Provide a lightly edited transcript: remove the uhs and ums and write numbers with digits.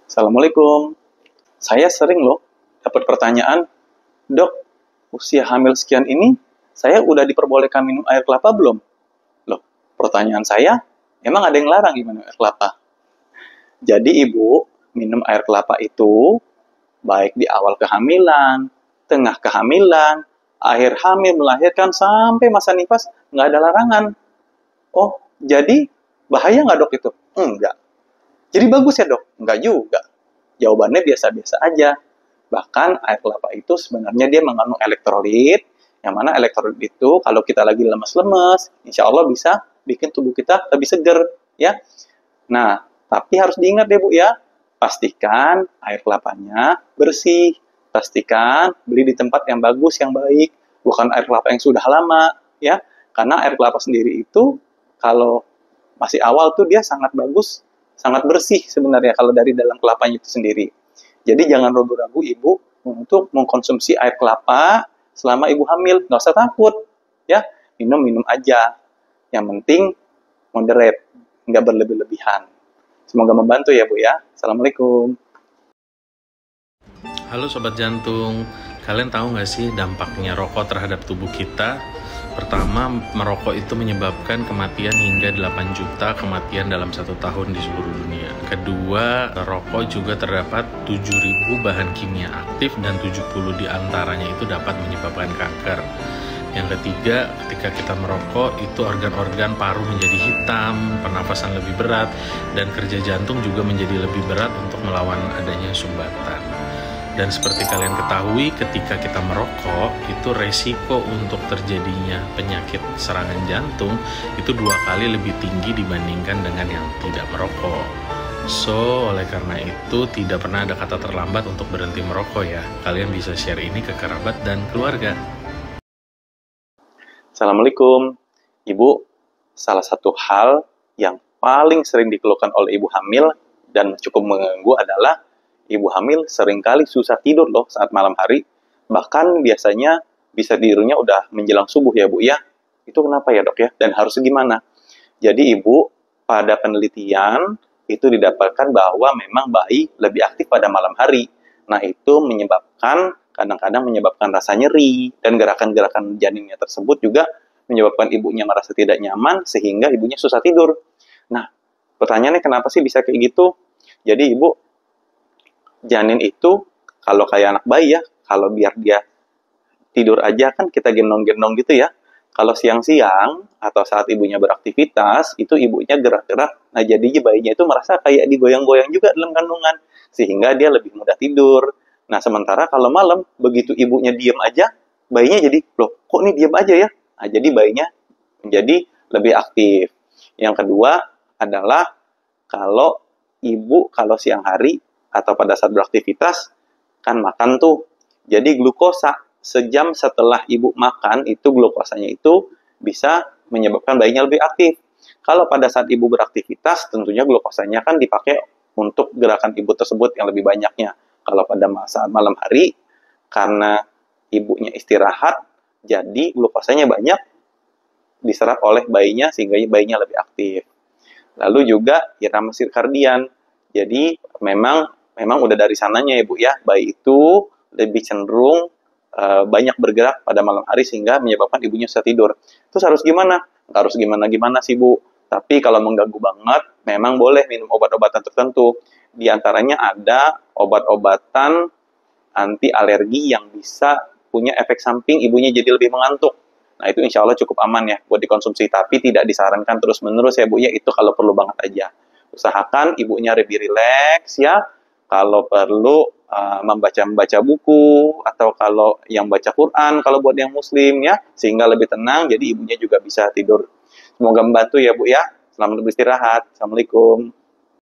Assalamualaikum. Saya sering loh dapat pertanyaan, dok, usia hamil sekian ini, saya udah diperbolehkan minum air kelapa belum? Loh, pertanyaan saya, emang ada yang larang gimana air kelapa? Jadi ibu, minum air kelapa itu baik di awal kehamilan, tengah kehamilan, akhir hamil melahirkan sampai masa nifas, nggak ada larangan. Oh, jadi bahaya nggak dok itu? Enggak. Jadi bagus ya dok? Enggak juga. Jawabannya biasa-biasa aja. Bahkan air kelapa itu sebenarnya dia mengandung elektrolit, yang mana elektrolit itu kalau kita lagi lemes-lemes, insya Allah bisa bikin tubuh kita lebih seger. Ya. Nah, tapi harus diingat deh Bu ya, pastikan air kelapanya bersih. Pastikan beli di tempat yang bagus, yang baik, bukan air kelapa yang sudah lama. Ya, karena air kelapa sendiri itu kalau masih awal tuh dia sangat bagus, sangat bersih sebenarnya kalau dari dalam kelapanya itu sendiri. Jadi jangan ragu-ragu ibu untuk mengkonsumsi air kelapa selama ibu hamil. Nggak usah takut, ya minum-minum aja. Yang penting moderate, nggak berlebih-lebihan. Semoga membantu ya Bu ya. Assalamualaikum. Halo Sobat Jantung, kalian tahu nggak sih dampaknya rokok terhadap tubuh kita? Pertama, merokok itu menyebabkan kematian hingga 8 juta kematian dalam 1 tahun di seluruh dunia. Kedua, rokok juga terdapat 7.000 bahan kimia aktif dan 70 diantaranya itu dapat menyebabkan kanker. Yang ketiga, ketika kita merokok, itu organ-organ paru menjadi hitam, pernafasan lebih berat, dan kerja jantung juga menjadi lebih berat untuk melawan adanya sumbatan. Dan seperti kalian ketahui, ketika kita merokok, itu resiko untuk terjadinya penyakit serangan jantung itu 2 kali lebih tinggi dibandingkan dengan yang tidak merokok. So, oleh karena itu, tidak pernah ada kata terlambat untuk berhenti merokok ya. Kalian bisa share ini ke kerabat dan keluarga. Assalamualaikum. Ibu, salah satu hal yang paling sering dikeluhkan oleh ibu hamil dan cukup mengganggu adalah ibu hamil seringkali susah tidur loh saat malam hari. Bahkan biasanya bisa tidurnya udah menjelang subuh ya Bu ya. Itu kenapa ya dok ya? Dan harus gimana? Jadi ibu, pada penelitian itu didapatkan bahwa memang bayi lebih aktif pada malam hari. Nah itu kadang-kadang menyebabkan rasa nyeri, dan gerakan-gerakan janinnya tersebut juga menyebabkan ibunya merasa tidak nyaman sehingga ibunya susah tidur. Nah pertanyaannya kenapa sih bisa kayak gitu? Jadi ibu, janin itu kalau kayak anak bayi ya, kalau biar dia tidur aja kan kita gendong-gendong gitu ya. Kalau siang-siang atau saat ibunya beraktivitas, itu ibunya gerak-gerak. Nah, jadinya bayinya itu merasa kayak digoyang-goyang juga dalam kandungan, sehingga dia lebih mudah tidur. Nah, sementara kalau malam, begitu ibunya diam aja, bayinya jadi, loh, kok ini diam aja ya? Nah, jadi bayinya menjadi lebih aktif. Yang kedua adalah kalau kalau siang hari atau pada saat beraktivitas, kan makan tuh. Jadi glukosa, sejam setelah ibu makan, itu glukosanya itu bisa menyebabkan bayinya lebih aktif. Kalau pada saat ibu beraktivitas, tentunya glukosanya kan dipakai untuk gerakan ibu tersebut yang lebih banyaknya. Kalau pada saat malam hari, karena ibunya istirahat, jadi glukosanya banyak diserap oleh bayinya sehingga bayinya lebih aktif. Lalu juga irama sirkadian. Jadi memang udah dari sananya ya Bu ya, bayi itu lebih cenderung banyak bergerak pada malam hari sehingga menyebabkan ibunya susah tidur. Terus harus gimana? Nggak harus gimana-gimana sih Bu. Tapi kalau mengganggu banget, memang boleh minum obat-obatan tertentu. Di antaranya ada obat-obatan anti alergi yang bisa punya efek samping ibunya jadi lebih mengantuk. Nah itu insya Allah cukup aman ya buat dikonsumsi. Tapi tidak disarankan terus-menerus ya Bu ya, itu kalau perlu banget aja. Usahakan ibunya lebih rileks ya. Kalau perlu membaca buku, atau kalau yang baca Quran, kalau buat yang muslim ya, sehingga lebih tenang, jadi ibunya juga bisa tidur. Semoga membantu ya Bu ya. Selamat beristirahat. Assalamualaikum.